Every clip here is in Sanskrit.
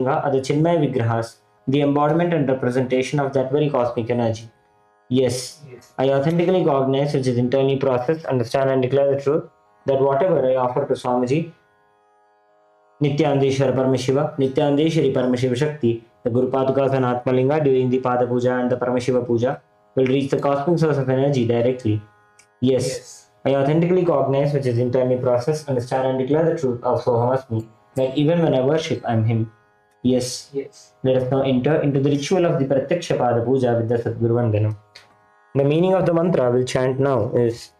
are the Chinmay Vigrahas, the embodiment and representation of that very cosmic energy. Yes, I authentically cognize which is internally processed, understand and declare the truth that whatever I offer to Swamiji, Nityanandeshwara Paramashiva, Nityanandeshwari Paramashiva Shakti, the Guru Padukas and Atmalinga during the Pada Puja and the Paramashiva Puja will reach the cosmic source of energy directly. Yes, I authentically cognize which is internally processed, understand and declare the truth of Sohamasmi, that even when I worship, I am Him. Yes. Let us now enter into the ritual of the Pratyaksha Pada Puja with the Sadguru Vandanam. The meaning of the mantra we'll chant now is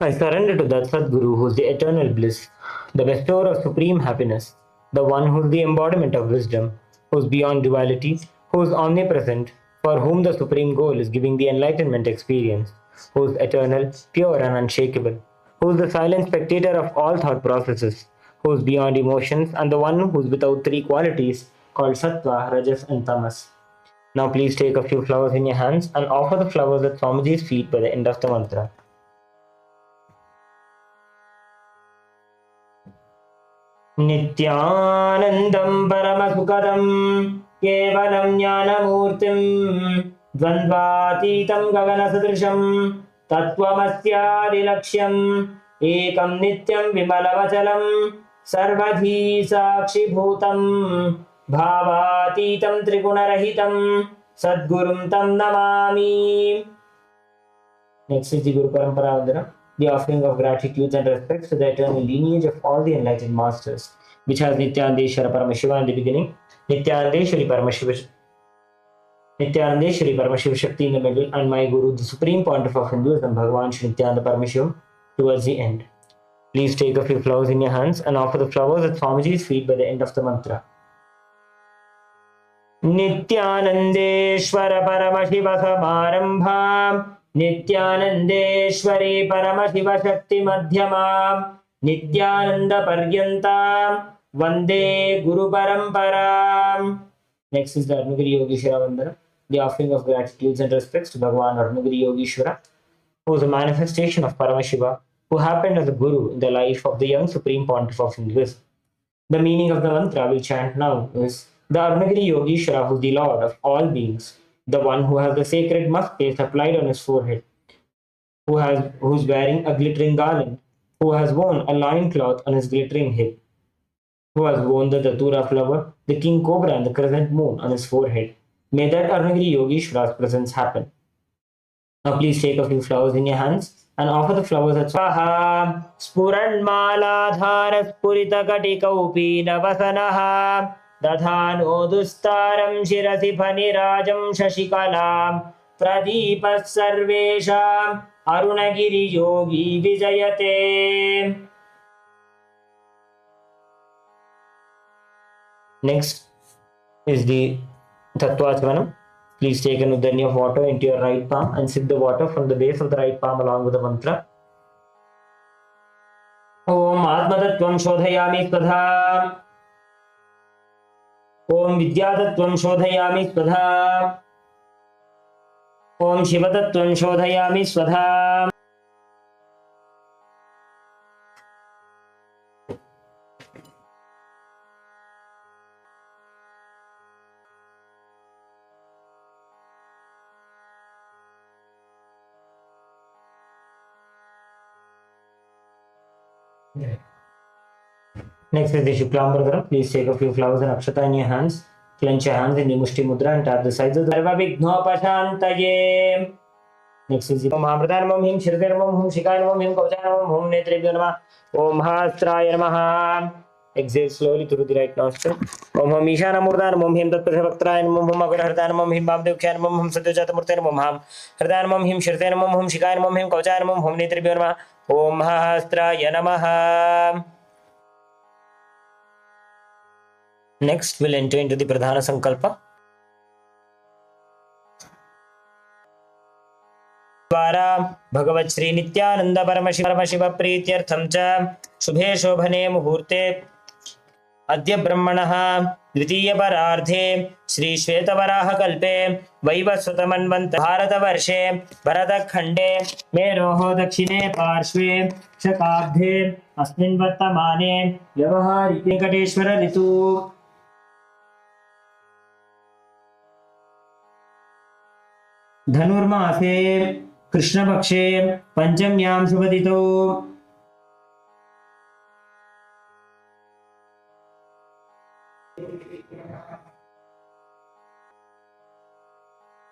I surrender to that Sadguru who is the eternal bliss, the bestower of supreme happiness, the one who is the embodiment of wisdom, who is beyond duality, who is omnipresent, for whom the supreme goal is giving the enlightenment experience, who is eternal, pure and unshakable, who is the silent spectator of all thought processes, who is beyond emotions, and the one who is without three qualities called Sattva, Rajas and Tamas. Now please take a few flowers in your hands and offer the flowers at Swamiji's feet by the end of the mantra. नित्यानन्दं परमसुखदं केवलं ज्ञानमूर्तिं द्वन्द्वातीतं गगनसदृशं तत्त्वमस्यादिलक्ष्यम् एकं नित्यं विमलवचलं सर्वधी साक्षिभूतं भावातीतं त्रिगुणरहितं सद्गुरुं तं Namami. Next is the Guru Parampara Vandana, the offering of gratitude and respects to the eternal lineage of all the enlightened masters, which has Nityanandeshwara Paramashiva in the beginning, Nityanandeshwari Paramashiva Shakti in the middle, and my Guru, the supreme pontiff of Hinduism, Bhagavan Shri Nityananda Paramashivam, towards the end. Please take a few flowers in your hands and offer the flowers at Swamiji's feet by the end of the mantra. Nityanandeshwara Paramashiva Samarambham नित्यानंदेश्वरी Paramshiva शक्ति मध्यमां नित्यानंद पर्यंतां वंदे गुरु परंपरां. Next is the Arunagiri Yogeshwara Vandana, the offering of gratitude and respects to Bhagavan Arunagiri Yogeshwara, who is a manifestation of Paramashiva, who happened as a guru in the life of the young supreme pontiff of Hinduism. The meaning of the mantra we'll chant now is the Arunagiri Yogeshwara, who is the Lord of all beings, the one who has the sacred musk paste applied on his forehead, who's wearing a glittering garland, who has worn a loincloth on his glittering hip, who has worn the Datura flower, the king cobra and the crescent moon on his forehead. May that Arunagiri Yogeshwara's presence happen. Now please take a few flowers in your hands and offer the flowers at Swaha. Spuranmaladhara spurita katikaupi navasanaha दधानो दुस्तारं शिरसि फनिराजं शशिकलां प्रदीपः सर्वेषाम् अरुणगिरियोगी विजयते. Next is the Tattvachmanam. Please take an udani of water into your right palm and sip the water from the base of the right palm along with the mantra. Om Atmatattvam Shodhayami Svadha. ओम विद्यातत्वं शोधयामि स्वधा. ओम शिवतत्वं शोधयामि स्वधा. Next is the Shuklambaradhara. Please take a few flowers and akshata in your hands. Clench your hands in the Mushti Mudra and tap the sides of the Sarva Vighnopashantaye. Next is the Om Hamradanamam Him Shirdanamam Hum Shikanamam Him Kaujanamam Hum Netrebhyo Namah Om Hastraya Namaha. Exhale slowly through the right nostril. Om Hum Ishanamurdanamam Him Tatprasavaktrayanamam Hum Agarhardanamam Him Bamdevkhyanamam Hum Satyajatamuurtanamam Ham Hridanamam Him Shirdanamam Hum Shikanamam Him Kaujanamam Hum Netrebhyo Namah Om Hastraya Namaha. Next, we'll enter into the Pradhana Sankalpa. द्वारा भगवत् श्री नित्यानंद परमशिव प्रीत्यर्थं च शुभे शोभने मुहूर्ते अद्य ब्रह्मणः द्वितीयपरार्धे श्रीश्वेतवराहकल्पे वैवस्वतमन्वन्त भारतवर्षे भरतखण्डे मेरोः दक्षिणे पार्श्वे शकाब्दे अस्मिन् वर्तमाने व्यवहारिके वेङ्कटेश्वर ऋतु धनुर्मासे कृष्णपक्षे पंचम्यां शुभतिथौ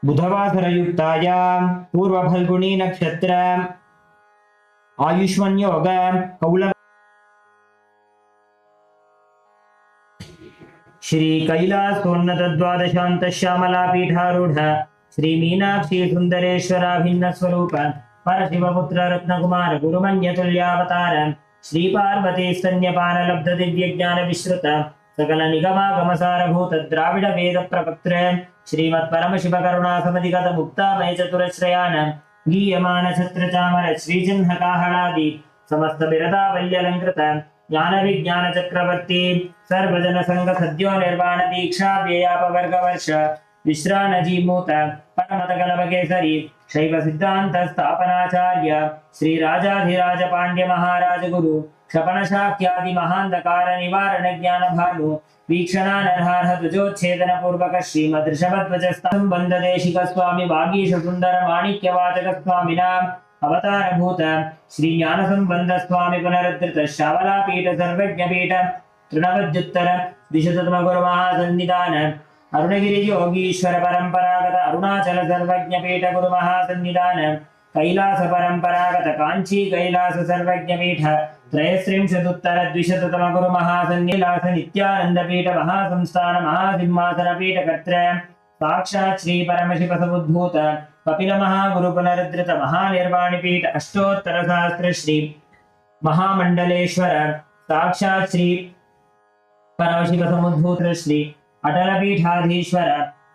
बुधवासरयुक्तायां पूर्वफल्गुनी नक्षत्र आयुष्मन् योग कौल श्री कैलासोन्नत द्वादशांत श्यामला पीठारूढ़ श्री मीनाक्षी सुंदरेश्वराभिन्न स्वरूप परशिवपुत्र रत्नकुमार गुरुमन्यतुल्यावतार श्री पार्वती स्तन्यपान लब्ध दिव्य ज्ञान विश्रुत सकल निगमागमसारभूत द्राविड वेद प्रपत्र श्रीमत् परम शिव करुणा समधिगत मुक्तामय चतुरश्रयान गीयमान छत्र चामर श्रीचिह्न काहलादि समस्त बिरदा वल्यलंकृत ज्ञान विज्ञान चक्रवर्ती सर्वजन संघ सद्यो निर्वाण दीक्षा व्ययापवर्ग वर्ष विश्रानजीमूत परमतगलभकेसरी शैव सिद्धांत स्थापनाचार्य श्री राजाधिराज पांड्य महाराज गुरु क्षपण शाक्यादि महांधकार निवारण ज्ञान भानु वीक्षणा नरहार ध्वजोच्छेदन पूर्वक श्रीमद ऋषभध्वज संबंध देशिक स्वामी वागीश सुंदर माणिक्यवाचक स्वामिनाम अवतार भूत श्री ज्ञान संबंध स्वामी पुनरुद्धृत श्यामला पीठ सर्वज्ञ पीठ तृणवद्युत्तर द्विशततम गुरु महासन्निधान अरुणगिरि योगीश्वर परंपरागत अरुणाचल सर्वज्ञ पीठ गुरु महासन्निधान कैलास परंपरागत कांची कैलास सर्वज्ञ पीठ त्रयस्त्रिंशदुत्तर द्विशततम गुरु महासन्निलास नित्यानंद पीठ महासंस्थान महासिंहासन पीठ कर्त्र साक्षात् श्री परमशिव समुद्भूत कपिल महागुरु पुनरुद्धृत महानिर्वाणी पीठ अष्टोत्तर सहस्र श्री महामंडलेश्वर साक्षात् श्री परमशिव समुद्भूत श्री अटल पीठाधीश्वर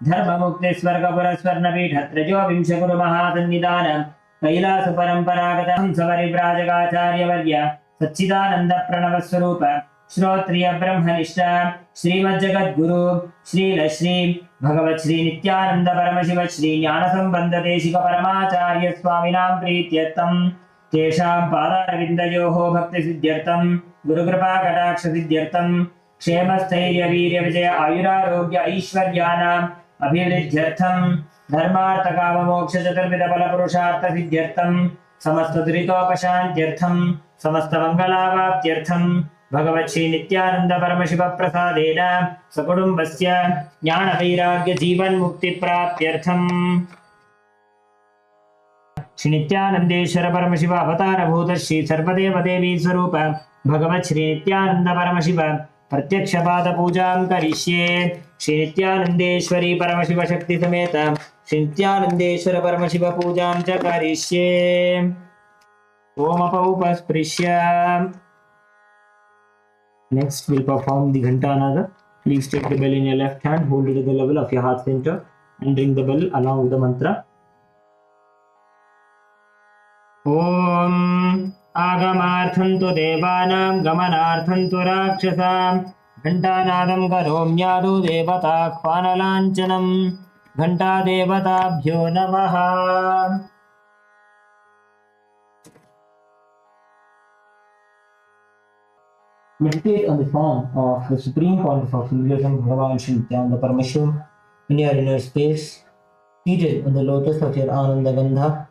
धर्म मुक्ति स्वर्ग पुरस्वर्ण पीठ त्रयोविंश गुरु महासन्निधान कैलास परंपरागत हंसवरिव्राजकाचार्य वर्य सच्चिदानंद प्रणव स्वरूप श्रोत्रिय ब्रह्मनिष्ठ श्रीमज्जगद्गुरु श्रील श्री भगवत श्री नित्यानंद परमशिव श्री ज्ञान संबंध देशिक परमाचार्य स्वामिनां प्रीत्यर्थं तेषां पादारविन्दयोः भक्ति सिद्ध्यर्थं गुरुकृपा कटाक्ष सिद्ध्यर्थं क्षेम स्थैर्य वीर्य विजय आयुरारोग्य ऐश्वर्यानाम् अभिवृद्ध्यर्थं धर्मार्थ काम मोक्ष चतुर्विध फल पुरुषार्थ सिद्ध्यर्थं समस्त दुरितोपशान्त्यर्थं समस्त मंगलावाप्त्यर्थं भगवत् श्री नित्यानंद परमशिव प्रसादेन सकुटुम्बस्य ज्ञान वैराग्य जीवन मुक्ति प्राप्त्यर्थं श्री नित्यानंदेश्वर परमशिव अवतार भूत श्री सर्वदेव देवी स्वरूप भगवत् श्री नित्यानंद परमशिव प्रत्यक्ष पाद पूजा करिष्ये श्री नित्यानंदेश्वरी परमशिव शक्ति समेत श्री नित्यानंदेश्वर परमशिव पूजा च करिष्ये ओम अपौपस्पृश्य next we'll perform the ghantanada. Please take the bell in your left hand, hold it at the level of your heart center and ring the bell along with the mantra. Om आगमार्थं तु देवानां गमनार्थं तु राक्षसां घण्टानादं करोम्यादौ देवताह्वानलाञ्छनं घण्टादेवताभ्यो नमः। Meditate on the form of the supreme point of affiliation Bhagavan Shri Nityananda Parameshwar in your inner space, seated on the lotus of your Ananda Gandha.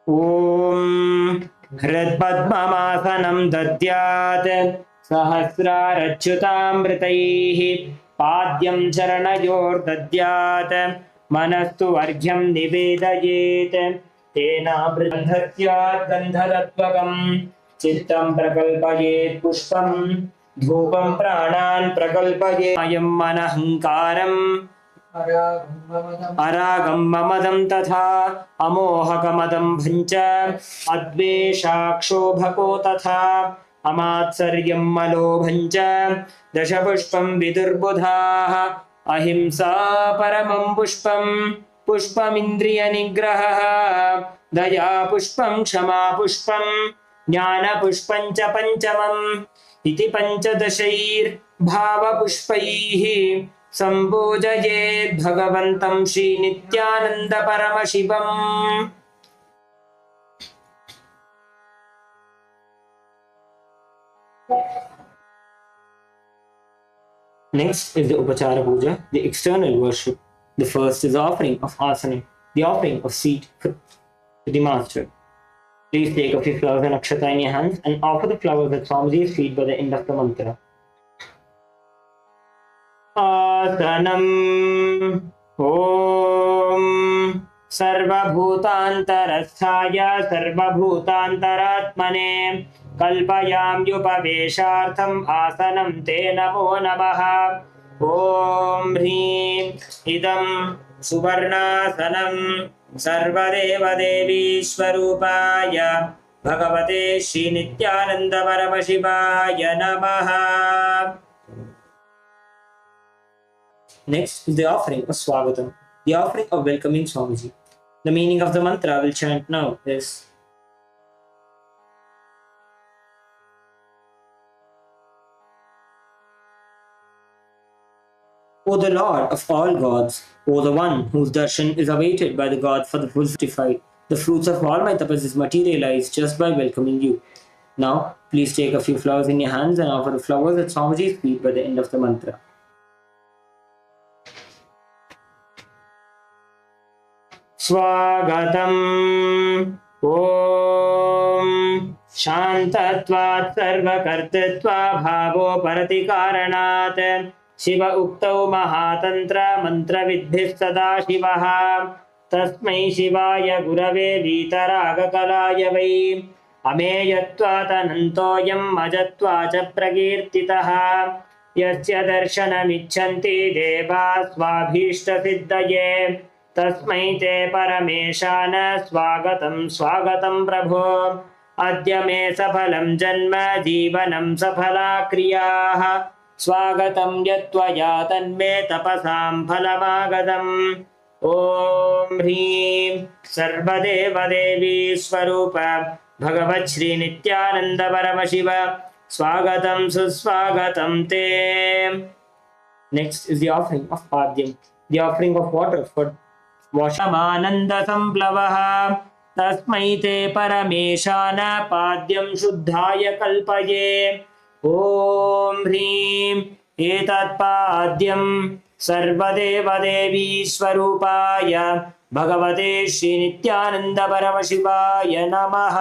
ॐ हृत्पद्ममासनं दद्यात् सहस्रारच्युतामृतैः पाद्यं चरणयोर्दद्यात् मनस्तु अर्घ्यं निवेदयेत् तेनामृतस्यात् गन्धतत्त्वकं चित्तं प्रकल्पयेत् पुष्पं धूपं प्राणान् प्रकल्पयेत् अयं मनहङ्कारं अरागं ममदं तथा अमोहकमदं भञ्च अद्वेषाक्षोभको तथा अमात्सर्यं मलोभं च दशपुष्पं विदुर्बुधाः अहिंसा परमं पुष्पं पुष्पमिन्द्रियनिग्रहः दया पुष्पं क्षमा पुष्पं ज्ञानपुष्पं च पञ्चमम् इति पञ्चदशैर्भावपुष्पैः सम्पूजयेत् भगवन्तं श्रीनित्यानन्दपरमशिवम्। Next is the Upachara Puja, the external worship. The first is the offering of asana, the offering of seat to the master. Please take a few flowers and akshata in your hands and offer the flowers at Swamiji's feet by the end of the mantra. आसनम् ॐ सर्वभूतान्तरस्थाय सर्वभूतान्तरात्मने कल्पयाम्युपवेशार्थम् आसनं ते नमो नमः। ॐ ह्रीं इदं सुवर्णासनं सर्वदेवदेवीश्वरूपाय भगवते श्रीनित्यानन्दपरमशिवाय नमः। Next is the offering of Swagatam, the offering of welcoming Swamiji. The meaning of the mantra I will chant now is O the Lord of all gods, O the one whose darshan is awaited by the gods for the full satisfied, the fruits of all my tapas is materialized just by welcoming you. Now, please take a few flowers in your hands and offer the flowers at Swamiji's feet by the end of the mantra. स्वागतम् ॐ शान्तत्वात् सर्वकर्तृत्वाभावोपरतिकारणात् शिव उक्तौ महातन्त्र मन्त्रविद्भिः सदा शिवः तस्मै शिवाय गुरवे वीतरागकलाय वै अमेयत्वात् अनन्तोऽयम् अजत्वात् च प्रकीर्तितः यस्य दर्शनमिच्छन्ति देवाः स्वाभीष्टसिद्धये तस्मै ते परमेशान स्वागतं स्वागतं प्रभो अद्य मे सफलं जन्म जीवनं सफला क्रियाः स्वागतं यत्त्वया तन्मे तपसां फलमागतम् ॐ ह्रीं सर्वदेवदेवी स्वरूप भगवत् श्रीनित्यानन्दपरमशिव स्वागतं सुस्वागतं ते। Next is the offering of Padyam, the offering of water for वशमानन्दसम्प्लवः तस्मै ते परमेशान पाद्यं शुद्धाय कल्पये ॐ ह्रीं एतत्पाद्यं सर्वदेवदेवीश्वरूपाय भगवते श्रीनित्यानन्दपरमशिवाय नमः।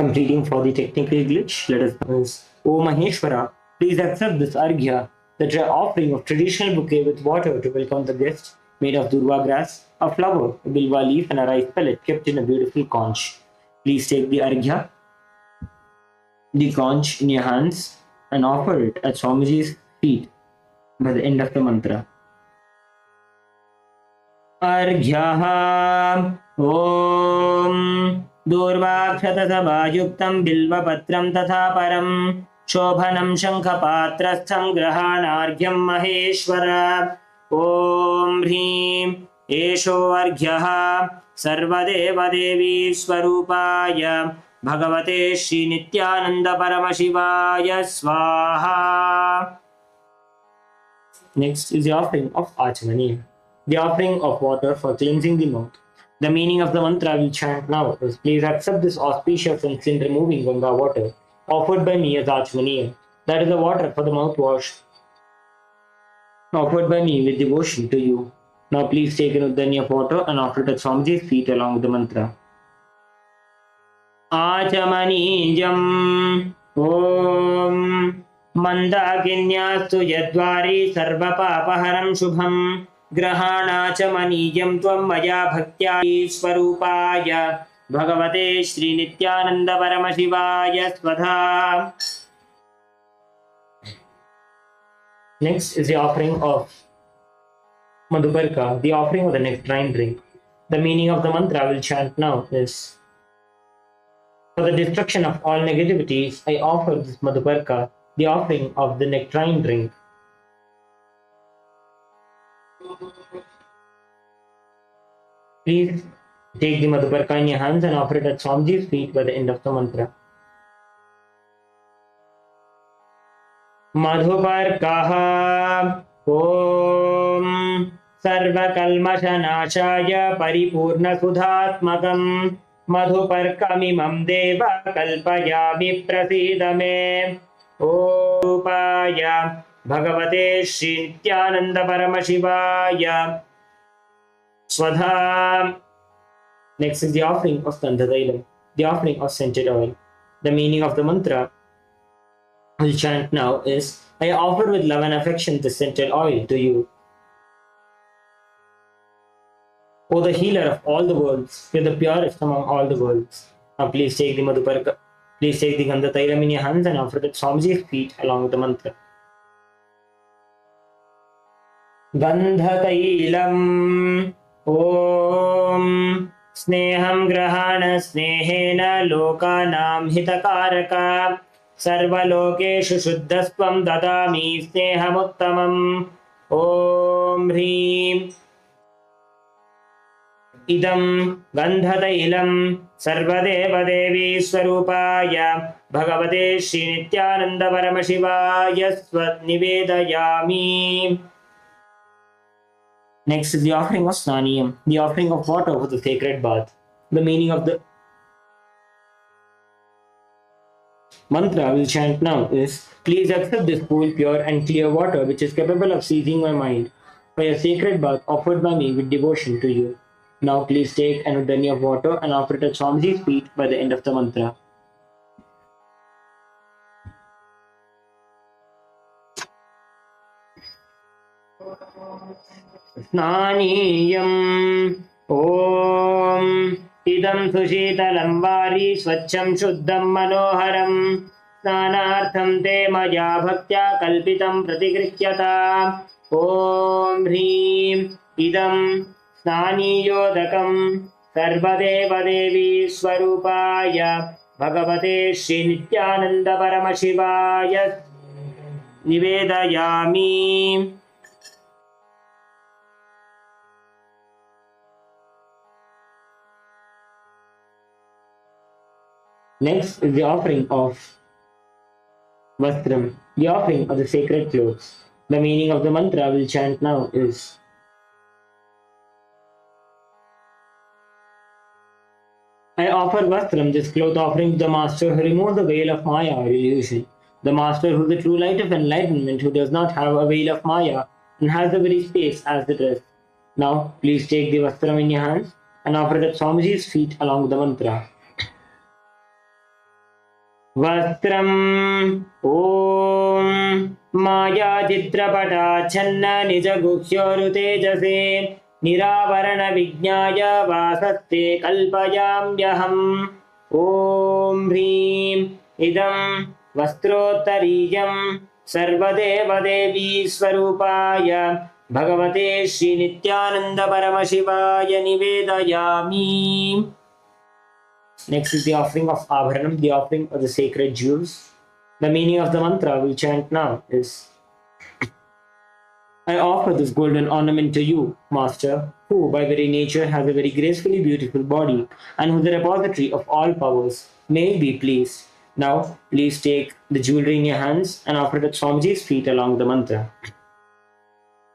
Completing for the technical glitch, let us know is, O Maheshwara, please accept this arghya, the offering of traditional bouquet with water to welcome the guest, made of durva grass, a flower, a bilva leaf, and a rice pellet kept in a beautiful conch. Please take the arghya, the conch in your hands, and offer it at Swamiji's feet by the end of the mantra. Arghyaha Om दूर्वाक्षतसभायुक्तं बिल्वपत्रं तथा परं शोभनं शङ्खपात्रस्थं ग्रहाणार्घ्यं महेश्वर ॐ ह्रीं एषो अर्घ्यः सर्वदेवदेवी स्वरूपाय भगवते श्रीनित्यानन्दपरमशिवाय स्वाहा. Next is the offering of Achmani, the offering of water for cleansing the mouth. The meaning of the mantra we chant now is, please accept this auspicious and sin removing Ganga water offered by me as Achmaniyam. That is the water for the mouthwash offered by me with devotion to you. Now please take an uddani of water and offer it at Swamiji's feet along with the mantra. Achamanijam Om Mandakinyastu Yadvari Sarvapapaharam Shubham ग्रहाणाचमनीयं त्वं मया भक्त्या स्वरूपाय भगवते श्रीनित्यानन्दपरमशिवाय स्वधा. Next is the offering of Madhubarka, the offering of the nectarine drink. The meaning of the mantra I will chant now is, for the destruction of all negativities, I offer this Madhubarka, the offering of the nectarine drink. Please take the Madhubarka in your hands and offer it at Swamiji's feet by the end of the mantra. Madhubarkaha Om Sarvakalmashanashaya Paripurnasudhatmakam Madhubarkamimam Deva Kalpayami Prasidame Om Rupaya Bhagavate Shri Nityananda Paramashivaya Swadha. Next is the offering of Gandhatailam, the offering of scented oil. The meaning of the mantra I will chant now is, I offer with love and affection this scented oil to you. O the healer of all the worlds, you are the purest among all the worlds. Now please take the Madhubarka, please take the Gandhatailam in your hands and offer it at Swamiji's feet along with the mantra. Gandhatailam Om Sneham Grahana Snehena Lokanam Hitakaraka Sarvalokeshu Shuddhasvam Dadami Snehamuttamam Om Hrim Idam Gandhatailam Sarvadeva Devi Swarupaya Bhagavate Shri Nityananda Paramashivaya Svat Nivedayami. Next is the offering of Snaniyam, the offering of water for the sacred bath. The meaning of the mantra I will chant now is, please accept this cool, pure and clear water which is capable of seizing my mind by a sacred bath offered by me with devotion to you. Now please take an uddani of water and offer it at Swamiji's feet by the end of the mantra. Snaniyam Om Idam Sushitalam Vari Swacham Shuddham Manoharam Snanartham Te Maya Bhaktya Kalpitam Pratikrihyata Om Hrim Idam Snaniyodakam Sarvadeva Devi Swarupaya Bhagavate Shri Nityananda Paramashivaya Nivedayami. Next is the offering of Vastram, the offering of the sacred clothes. The meaning of the mantra I will chant now is, I offer Vastram, this cloth offering to the Master who removes the veil of Maya or illusion. The Master who is the true light of enlightenment, who does not have a veil of Maya and has the very space as the dress. Now please take the Vastram in your hands and offer it at Swamiji's feet along with the mantra. वस्त्रं ॐ मायाचित्रपटाच्छन्न निजगुह्योरुतेजसे निरावरणविज्ञाय वासस्ते कल्पयाम्यहम् ॐ ह्रीं इदं वस्त्रोत्तरीयं सर्वदेवदेवी स्वरूपाय भगवते श्रीनित्यानन्दपरमशिवाय निवेदयामि. Next is the offering of Abharanam, the offering of the sacred jewels. The meaning of the mantra we'll chant now is: I offer this golden ornament to you, Master, who by very nature has a very gracefully beautiful body and who is the repository of all powers. May it be pleased. Now, please take the jewelry in your hands and offer it at Swamiji's feet along the mantra.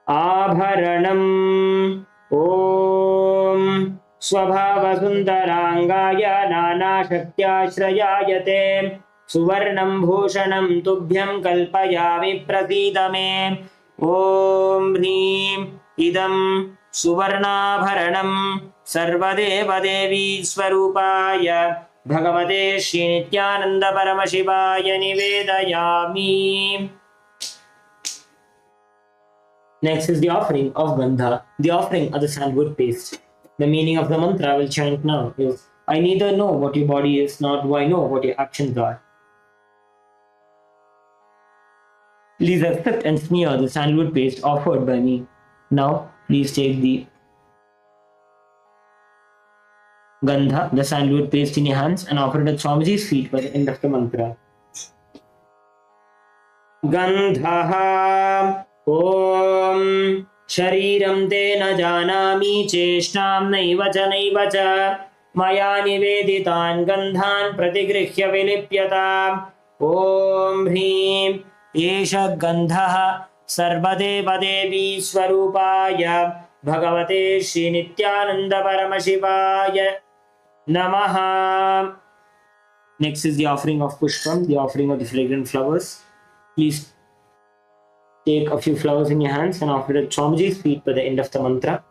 Abharanam Om स्वभावसुन्दराङ्गाय नानाशक्त्याश्रयायते सुवर्णं भूषणं तुभ्यं कल्पयामि प्रसीद मे. ॐ ह्रीं इदं सुवर्णाभरणं सर्वदेवदेवी स्वरूपाय भगवते श्रीनित्यानन्दपरमशिवाय निवेदयामि. Next is the offering of Gandha, the offering of the sandalwood paste. The meaning of the mantra I will chant now is: I neither know what your body is, nor do I know what your actions are. Please accept and smear the sandalwood paste offered by me. Now, please take the Gandha, the sandalwood paste, in your hands and offer it at Swamiji's feet by the end of the mantra. Gandhaha Om शरीरं ते न जानामि चेष्टां नैव च मया निवेदितान् गन्धान् प्रतिगृह्य विलिप्यताम्. ॐ ह्रीं एष गन्धः सर्वदेवदेवी स्वरूपाय भगवते श्रीनित्यानन्दपरमशिवाय नमः. Next is the offering of Pushpam, the offering of the fragrant flowers. Please take a few flowers in your hands and offer it at Swamiji's feet by the end of the mantra.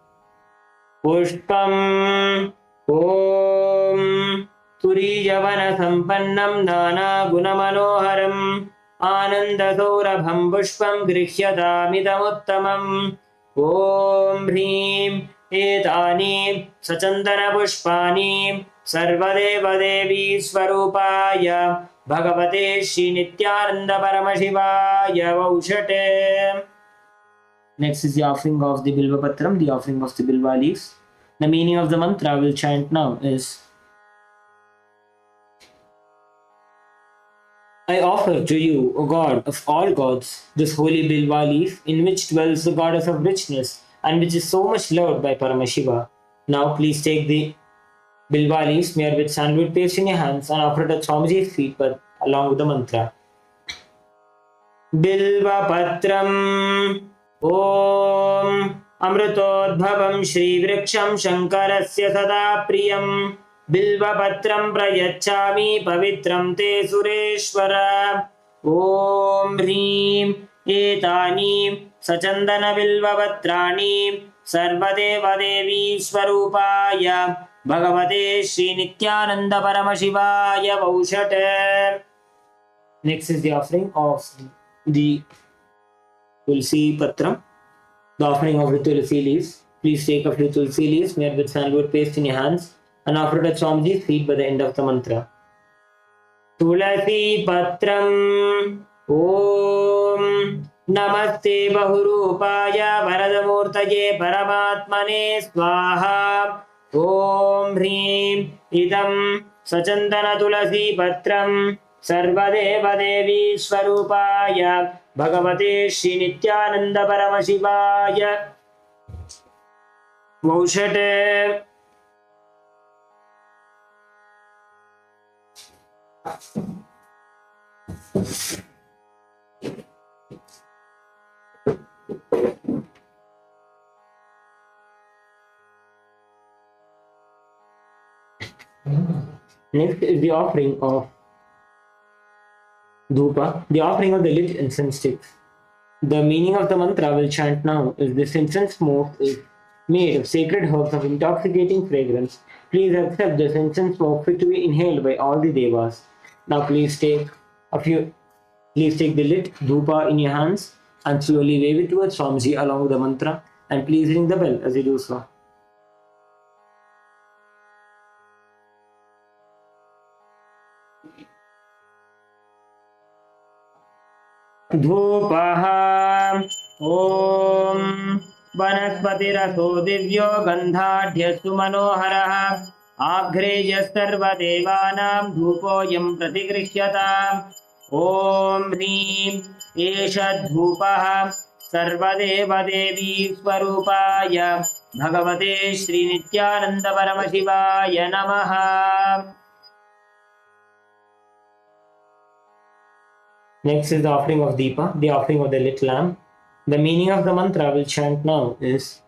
Pushpam Om Turiyavana Sampannam Nana Gunamanoharam Anandasaurabham Pushpam Grihyatamidamuttamam. Om Hrim Etani Sachandana Pushpani Sarvadevadevi Swarupaya Bhagavate Shrinityanandaparamasivaya Vaushate. Next is the offering of the Bilva Patram, the offering of the Bilva leaves. The meaning of the mantra I will chant now is: I offer to you, O God of all gods, this holy Bilva leaf in which dwells the goddess of richness and which is so much loved by Paramashiva. Now please take the Bilva leaves smeared with sandalwood paste in your hands and offer it at Swamiji's feet but along with the mantra. Bilva Patram Om Amritodbhavam Shri Vriksham Shankarasya Sada Priyam Bilva Patram Prayachami Pavitram Te Sureshwara. Om Hrim Etani Sachandana Bilva Patrani Sarvadeva Devi Swarupaya Bhagavate Shrinityanandaparamasivaya Vaushate. Next is the offering of the Tulsi Patram, the offering of the Tulsi leaves. Please take a few Tulsi leaves made with sandalwood paste in your hands and offer it at Swamiji's feet by the end of the mantra. Tulasi Patram Om Namaste Bahurupaya Varadamurtaye Paramatmane Swaha. Om Hrim Idam Sachandana Tulasi Patram Sarvadeva Devi Swarupaya Bhagavate Shrinityanandaparamasivaya Vaushate. Next is the offering of Dhupa, the offering of the lit incense sticks. The meaning of the mantra I will chant now is: this incense smoke is made of sacred herbs of intoxicating fragrance. Please accept this incense smoke fit to be inhaled by all the devas. Now please take the lit dhupa in your hands and slowly wave it towards Swamiji along with the mantra, and please ring the bell as you do so. धूपः ॐ वनस्पतिरसो दिव्यो गन्धाढ्यस्तु मनोहरः आघ्रेयः सर्वदेवानां धूपोऽयं प्रतिगृह्यताम् ॐ ह्रीं एष धूपः सर्वदेवदेवी स्वरूपाय भगवते श्रीनित्यानन्दपरमशिवाय नमः। Next is the offering of Deepa, the offering of the lit lamp. The meaning of the mantra we'll chant now is,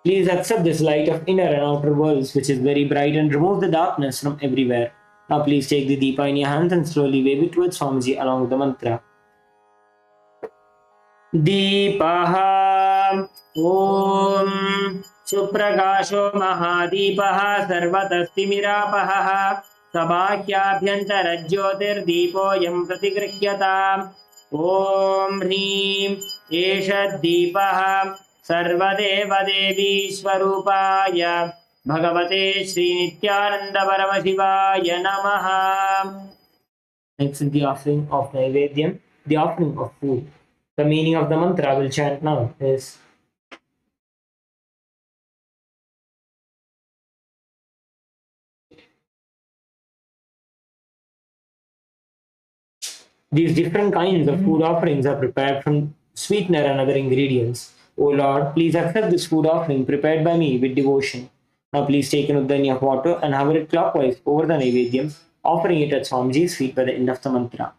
please accept this light of inner and outer worlds which is very bright and remove the darkness from everywhere. Now please take the Deepa in your hands and slowly wave it towards Swamiji along with the mantra. Deepaha Om Suprakasho Mahadipah Sarvatastimiراపహः सबाह्याभ्यन्तरज्योतिर्दीपोऽयं प्रतिगृह्यताम् ॐ ह्रीं एष दीपः सर्वदेवदेवी स्वरूपाय भगवते श्रीनित्यानन्दपरमशिवाय नमः। Next is the offering of Naivedyam, the offering of food. The meaning of the mantra we'll chant now is, these different kinds of food offerings are prepared from sweetener and other ingredients. O Lord, please accept this food offering prepared by me with devotion. Now please take an uddani of water and hover it clockwise over the Naivedyam, offering it at Swamiji's feet by the end of the mantra.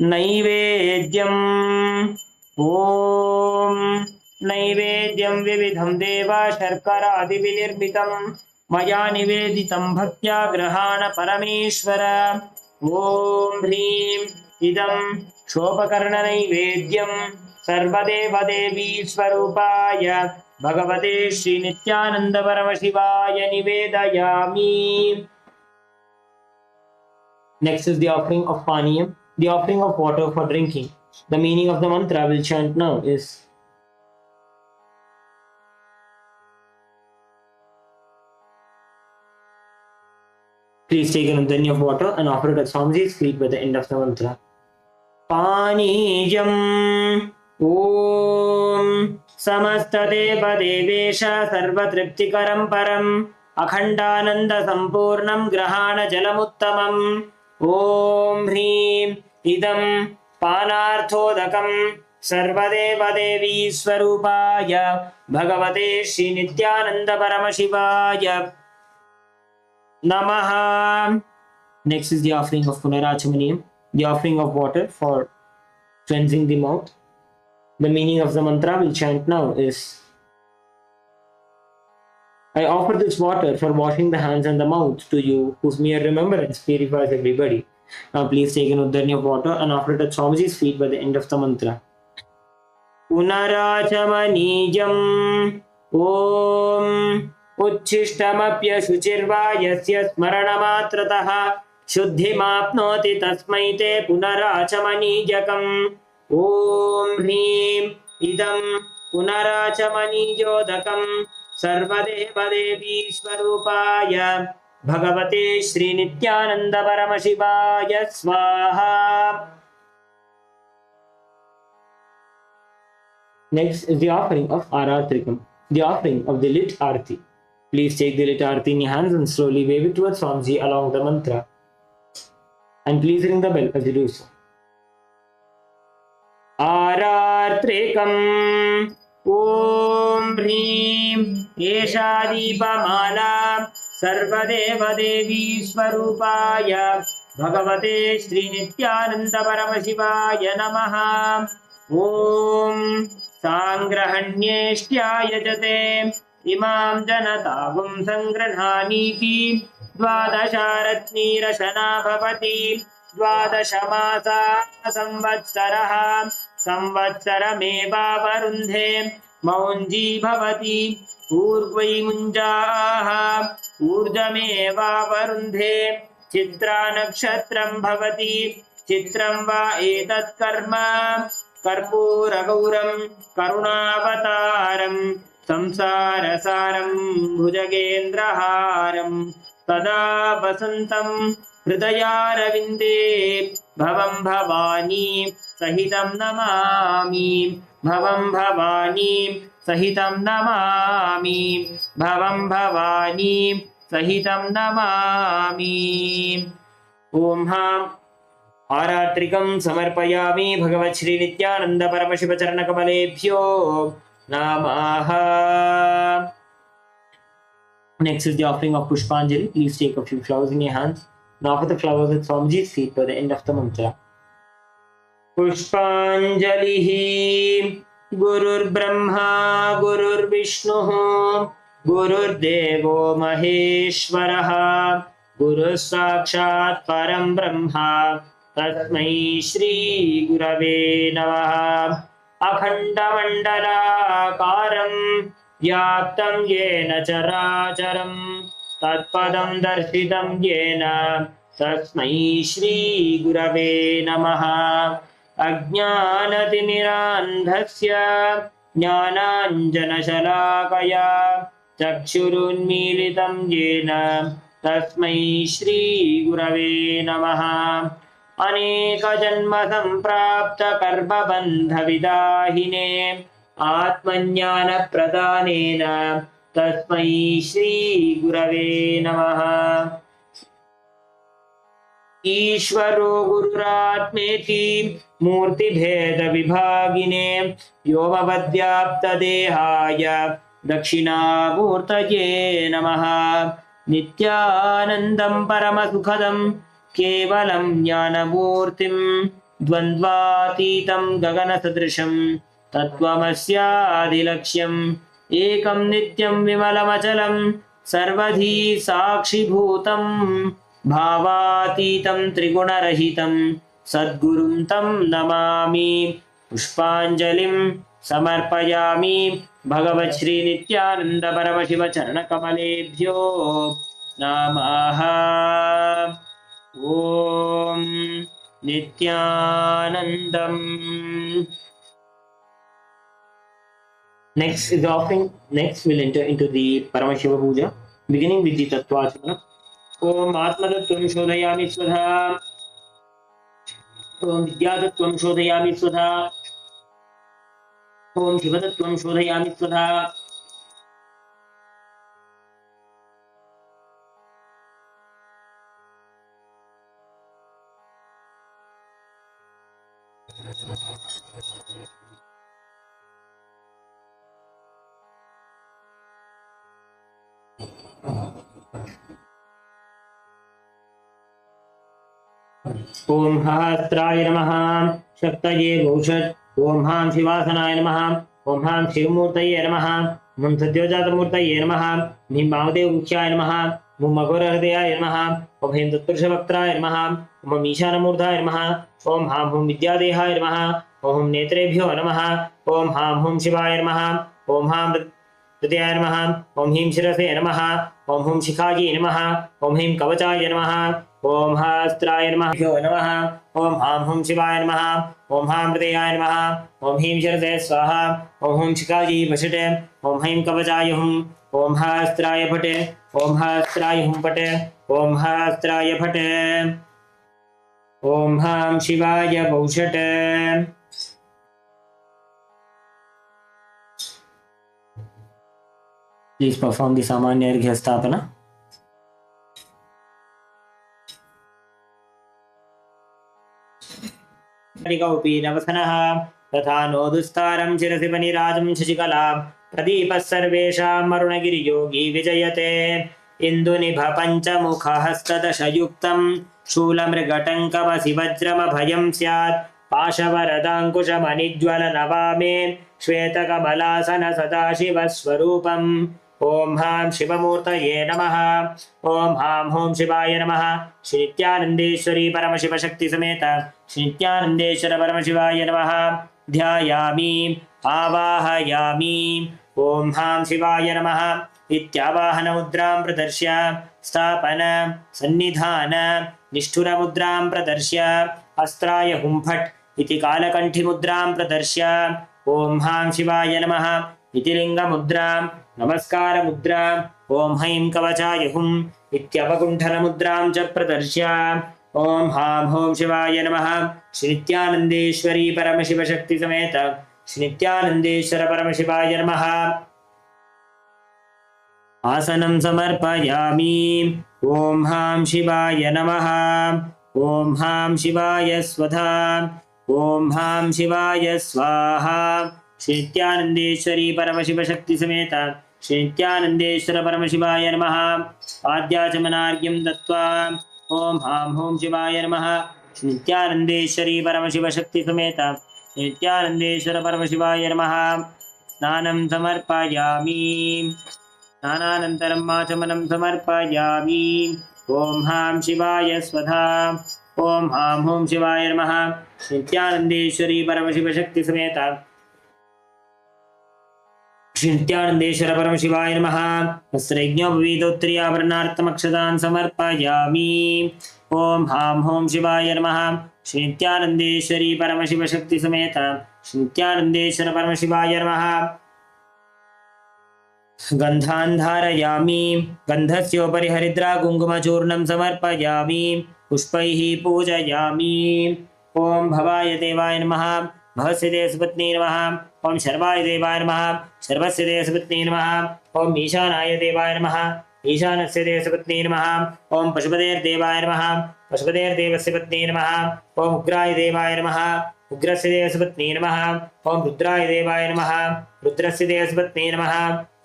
Naivedyam Om Naivedyam Vividham Deva Sharkara Adivinirmitam Maya Niveditam Bhaktya Grahana Parameshwara Om Hrim Idam Shopakarna Naivedyam Sarvadevadevi Swarupaya Bhagavate Shri Nityananda Paramashivaya Nivedayami. Next is the offering of Paniyam, the offering of water for drinking. The meaning of the mantra we'll chant now is, please take an uddani of water and offer it at Swamiji's feet by the end of the mantra. Panijam Om Samastadeva Devesha Sarvatriptikaram Param Akhandananda Sampurnam Grahana Jalamuttamam Om Hrim Idam Panarthodakam Sarvadeva Devi Swarupaya Bhagavate Shri Nityananda Paramashivaya Namaha. Next is the offering of Punarachamaniyam, the offering of water for cleansing the mouth. The meaning of the mantra we'll chant now is, I offer this water for washing the hands and the mouth to you, whose mere remembrance purifies everybody. Now please take an uddani of water and offer it at Swamiji's feet by the end of the mantra. Punarachamanijam Om Uchishtamapya Shuchirva Yasya Smaranamatrataha Shuddhimapnoti Tasmai Te Punarachamanijakam Om Hrim Idam Punarachamanijodatam Sarvadeva Devi Swarupaya Bhagavate Shri Nityananda Paramashivaya Swaha. Next is the offering of Aratrikam, the offering of the lit Arti. Please take the lit Arti in your hands and slowly wave it towards Swamiji along the mantra. And please ring the bell as you do so. Aratrikam Om Hrim Esha Deepamala Sarvadeva Devi Swarupaya Bhagavate Shri Nityananda Paramashivaya Namaha. Om Sangrahanyeshtya Yajate Imam Janatagum Sangranhaniti Dvadasharatnirashana Bhavati Dvadashamasa Samvatsaraha Samvatsarameva Varundhe Maunji Bhavati Urvai Munjaha Urjameva Varundhe चित्रा नक्षत्रं भवति चित्रं वा एतत् कर्म कर्पूरगौरं करुणावतारं संसारसारं भुजगेन्द्रहारं सदा वसन्तं हृदयारविन्दे भवं भवानी सहितं नमामि भवं भवानी सहितं नमामि भवं भवानी सहितं नमामि। ओम हां आरात्रिकं समर्पयामि भगवत् श्री नित्यानंद परमशिव चरण कमलेभ्यो नमः। Next is the offering of Pushpanjali. Please take a few flowers in your hands. Now for the flowers at Swamiji's feet for the end of the mantra. पुष्पांजलिः गुरुर्ब्रह्मा गुरुर्विष्णुः गुरुर्देवो महेश्वरः गुरुः साक्षात् परं ब्रह्मा तस्मै श्री गुरवे नमः। अखण्डमण्डलाकारं व्याप्तं येन चराचरं तत्पदं दर्शितं येन तस्मै श्री गुरवे नमः। अज्ञानतिमिरान्धस्य ज्ञानाञ्जनशलाकया चक्षुरुन्मीलितं येन तस्मै श्री गुरवे नमः। अनेकजन्मसम्प्राप्तकर्मबन्धविदाहिने आत्मज्ञानप्रदानेन तस्मै श्री गुरवे नमः। ईश्वरो गुरुरात्मेति मूर्तिभेदविभागिने व्योमवद्व्याप्तदेहाय दक्षिणामूर्तये नमः। नित्यानन्दं परमसुखदं केवलं ज्ञानमूर्तिं द्वन्द्वातीतं गगनसदृशं तत्त्वमस्यादिलक्ष्यम् एकं नित्यं विमलमचलं सर्वधी साक्षिभूतं भावातीतं त्रिगुणरहितं सद्गुरुं तं नमामि। पुष्पाञ्जलिं समर्पयामि भगवत् श्री नित्यानंद परमशिव चरणकमलेभ्यो नमः। ओम नित्यानंदम्। Next is offering. Next we'll enter into the Paramashiva Puja, beginning with the Tattvachana. ओम आत्मतत्त्वं शोधयामि स्वधा ओम विद्यातत्त्वं शोधयामि स्वधा ओम शिवतत्त्वं शोधयामि स्वधा ओम सहस्राय नमः शक्तये भूषत् ओम हां शिवासनाय नमः ओम हां शिवमूर्तये नमः ओम सद्योजातमूर्तये नमः ह्रीं वामदेवमुख्याय नमः ओम मघोरहृदयाय नमः ओम ह्रीं तत्पुरुषवक्त्राय नमः ओम ईशानमूर्धाय नमः ओम हां हुं विद्यादेहाय नमः ओम नेत्रेभ्यो नमः ओम हां हुं शिवाय नमः ओम हां हृदयाय नमः ओम ह्रीं शिरसे नमः ओम हुं शिखायै नमः ओम ह्रीं कवचाय नमः ओम सहस्राय नमः ओम हां हुं शिवाय नमः ओम हां हृदयाय नमः ओम ह्रीं शिरसे स्वाहा ओम हुं शिखायै वषट् ओम ह्रीं कवचाय हुं ओम सहस्राय फट् ओम सहस्राय हुं फट् ओम सहस्राय फट् ओम हां शिवाय वौषट्। Please perform the Samanya Arghya Sthapana. नवसनः तथा नोदुस्तारं शिरसि पनिराजं शशिकलां प्रदीपः सर्वेषां अरुणगिरियोगी विजयते इन्दुनिभ पञ्चमुखहस्तदशयुक्तं शूलमृगटङ्कमसि वज्रमभयं स्यात् पाशवरदाङ्कुशमनिज्वलनवामे श्वेतकमलासन सदाशिवस्वरूपम् ओम हां शिवमूर्तये नमः ओम हां हुं शिवाय नमः श्री नित्यानंदेश्वरी परमशिव शक्ति समेत श्री नित्यानंदेश्वर परमशिवाय नमः ध्यायामि आवाहयामि ओम हां शिवाय नमः इत्यावाहनमुद्रां प्रदर्श्य स्थापन सन्निधान निष्ठुरमुद्रां प्रदर्श्य अस्त्राय हुं फट् इति कालकण्ठिमुद्रां प्रदर्श्य ॐ हां शिवाय नमः इति लिङ्गमुद्रां नमस्कारमुद्रां ॐ हैं कवचाय हुम् इत्यवकुण्ठलमुद्रां च प्रदर्श्य ॐ हां हों शिवाय नमः श्री नित्यानन्देश्वरी परमशिवशक्ति समेत श्री नित्यानन्देश्वर परमशिवाय नमः। आसनं समर्पयामि। ॐ हां शिवाय नमः। ॐ हां शिवाय स्वधा। ॐ हां शिवाय स्वाहा। श्री नित्यानन्देश्वरी परमशिवशक्ति समेत श्री नित्यानन्देश्वर परमशिवाय नमः। आद्याचमनार्घ्यं दत्त्वा ॐ हां हों शिवाय नमः श्री नित्यानन्देश्वरी परमशिवशक्ति समेत श्री नित्यानन्देश्वर परमशिवाय नमः। स्नानं समर्पयामि। स्नानानन्तरं आचमनं समर्पयामि। ॐ हां शिवाय स्वधा। ॐ हां हों शिवाय नमः श्री नित्यानन्देश्वरी परमशिवशक्ति समेत श्री नित्यानन्देश्वर परमशिवाय नमः। वस्त्रयज्ञोपवीतोत्तरीयाभरणार्थमक्षतान् समर्पयामि। ॐ हां हों शिवाय नमः श्री नित्यानन्देश्वरी परमशिवशक्ति समेत श्री नित्यानन्देश्वर परमशिवाय नमः। गन्धान् धारयामि। गन्धस्योपरि हरिद्रा कुङ्कुमचूर्णं समर्पयामि। पुष्पैः पूजयामि। ॐ भवाय देवाय नमः भवस्य देवसुपत्नी नमः। ॐ शर्वाय देवाय नमः शर्वस्य देवसुपत्नी नमः। ॐ ईशानाय देवाय नमः ईशानस्य देवसुपत्नी नमः। ॐ पशुपतेर्देवाय नमः पशुपतेर्देवस्य पत्नी नमः। ॐ उग्राय देवाय नमः उग्रस्य देवसुपत्नी नमः। ॐ रुद्राय देवाय नमः रुद्रस्य देवसुपत्नी नमः।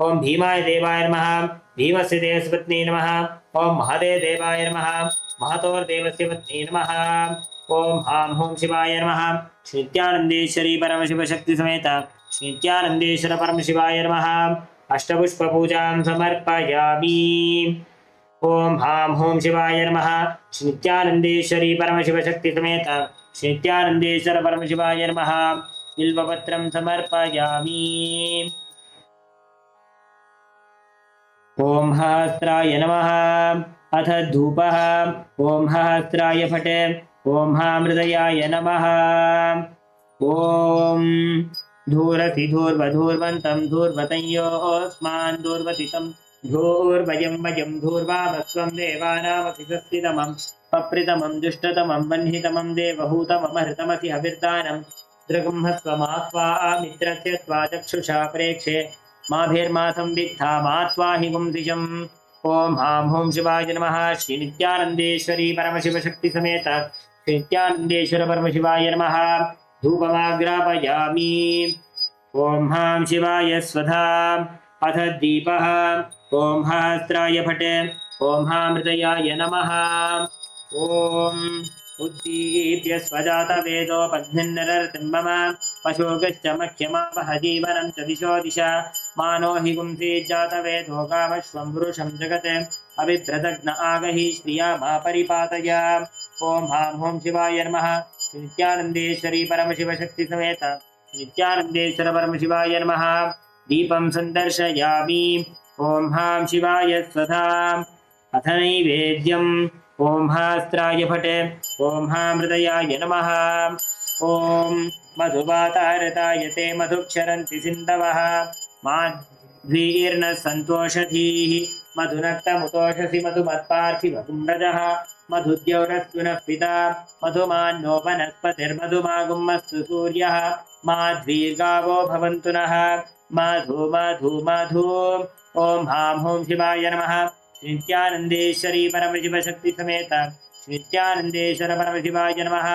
ॐ भीमाय देवाय नमः भीमस्य देवसुपत्नी नमः। ॐ महदे देवाय नमः महतोर्देवस्य पत्नी नमः। ॐ हां हों शिवाय नमः श्री नित्यानन्देश्वरी परमशिवशक्ति समेत श्री नित्यानन्देश्वर परमशिवाय नमः। अष्टपुष्पपूजां समर्पयामि। ॐ हां हों शिवाय नमः श्री नित्यानन्देश्वरी परमशिवशक्ति समेत श्री नित्यानन्देश्वर परमशिवाय नमः। बिल्वपत्रं समर्पयामि। ॐ सहस्राय नमः। अथ धूपः। ॐ सहस्राय फट्। ॐ हामृदयाय नमः। ॐ धूरति धूर्वधूर्वन्तं धूर्वतयोऽस्मान् धूर्वतितं धूर्वयं वयं धूर्वामस्वं देवानामसि स्वस्तितमं पप्रितमं दुष्टतमं वह्नितमं देवहूतममहृतमसि हविर्दानं दृगंहस्वमात्वा मित्रस्य त्वा चक्षुषा प्रेक्षे माभिर्मा संविद्धा मात्वा हि पुंसिषम्। ॐ हां हों शिवाय नमः श्री नित्यानन्देश्वरी परमशिवशक्ति समेत श्री नित्यानन्देश्वर परमशिवाय नमः। धूपमाग्रापयामि। ॐ हां शिवाय स्वधा। अथ दीपः। ॐ सहस्राय फट्। ॐ हामृतयाय नमः। ॐ उद्दीप्य स्वजातवेदोपघ्निन्नरतिं मम पशोगश्च मह्यमापह जीवनं च दिशो दिशा मानो हि पुंसी जातवेदो कामश्वं पुरुषं जगत् अभिभ्रदग्न आगहि श्रिया मा परिपातय। ॐ हां हों शिवाय नमः श्री नित्यानन्देश्वरी परमशिवशक्ति समेत श्री नित्यानन्देश्वर परमशिवाय नमः। दीपं सन्दर्शयामि। ॐ हां शिवाय स्वधा। अथ नैवेद्यम्। ॐ सहस्राय फट्। ॐ हामृतयाय नमः। ॐ मधुवातारताय ते मधुक्षरन्ति सिन्धवः माध्वीर्नः सन्तोषधीः मधुनक्तमुतोषसि मधुमत्पार्थिवकुम्रजः मधुद्यौरस्तु नः पिता मधुमान्नो वनस्पतिर्मधुमागुम्मस्तु सूर्यः माध्वीर्गावो भवन्तु नः मधु मधु मधु। ॐ हां हों शिवाय नमः श्री नित्यानन्देश्वरी परमशिवशक्ति समेत श्री नित्यानन्देश्वर परमशिवाय नमः।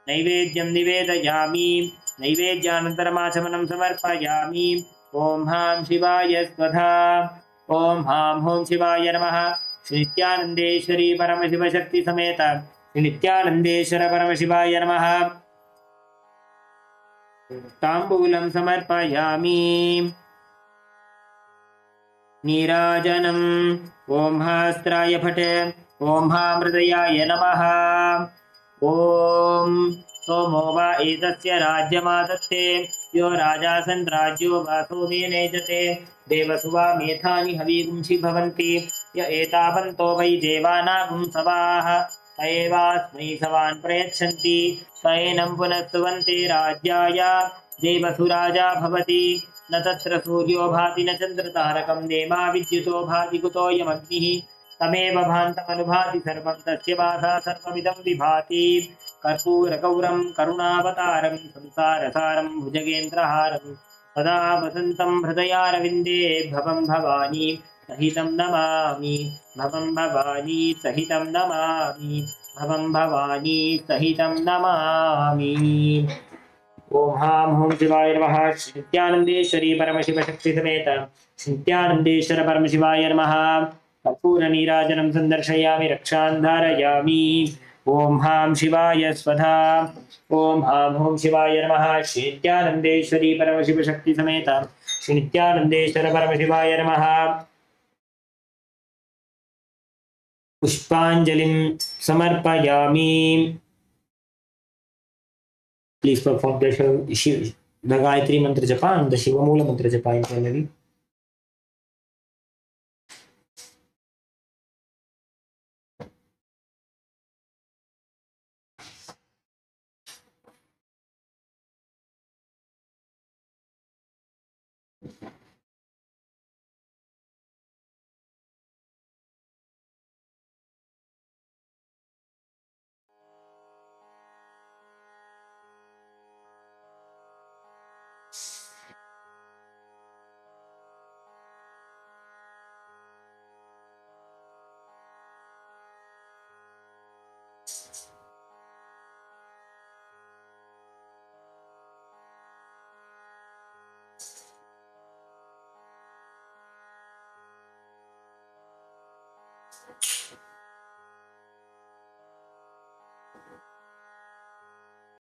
नैवेद्यं निवेदयामि। नैवेद्यानन्तरमाचमनं समर्पयामि। ॐ हां शिवाय स्वधा। ॐ हां हों शिवाय नमः श्री नित्यानन्देश्वरी परमशिवशक्ति समेत श्री नित्यानन्देश्वर परमशिवाय नमः। ताम्बूलं समर्पयामि। नीराजनम्। ॐ सहस्राय फट्। ॐ हामृतयाय नमः। ॐ सोमो वा एतस्य राज्यमादत्ते यो राजासन् राज्यो वासो मे नेजते देवसुवा मेधानि हवीगुंसि भवन्ति य एतावन्तो वै देवानागुं सवाः स एवास्मै सवान् प्रयच्छन्ति स एनं पुनः सुवन्ते राज्याय देवसुराजा भवति न तत्र सूर्यो भाति न चन्द्रतारकं नेमा विद्युतो भाति कुतोऽयमग्निः तमेव भान्तमनुभाति सर्वं तस्य वासा सर्वमिदं विभाति कर्पूरगौरं करुणावतारं संसारसारं भुजगेन्द्रहारं सदा वसन्तं हृदयारविन्दे भवं भवानी सहितं नमामि भवं भवानी सहितं नमामि भवं भवानी सहितं नमामि। ओम हां हों शिवाय नमः। श्री नित्यानंदेश्वरी परमशिव शक्ति समेत श्री नित्यानंदेश्वर परमशिवाय नमः। कर्पूर नीराजनं संदर्शयामि रक्षां धारयामि। ओम हां शिवाय स्वधा। ओम हां हों शिवाय नमः। श्री नित्यानंदेश्वरी परमशिव शक्ति समेत श्री नित्यानंदेश्वर परमशिवाय नमः। पुष्पांजलिं समर्पयामि। Please perform the Gayatri Mantra Japa and the Shiva Mula Mantra Japa internally.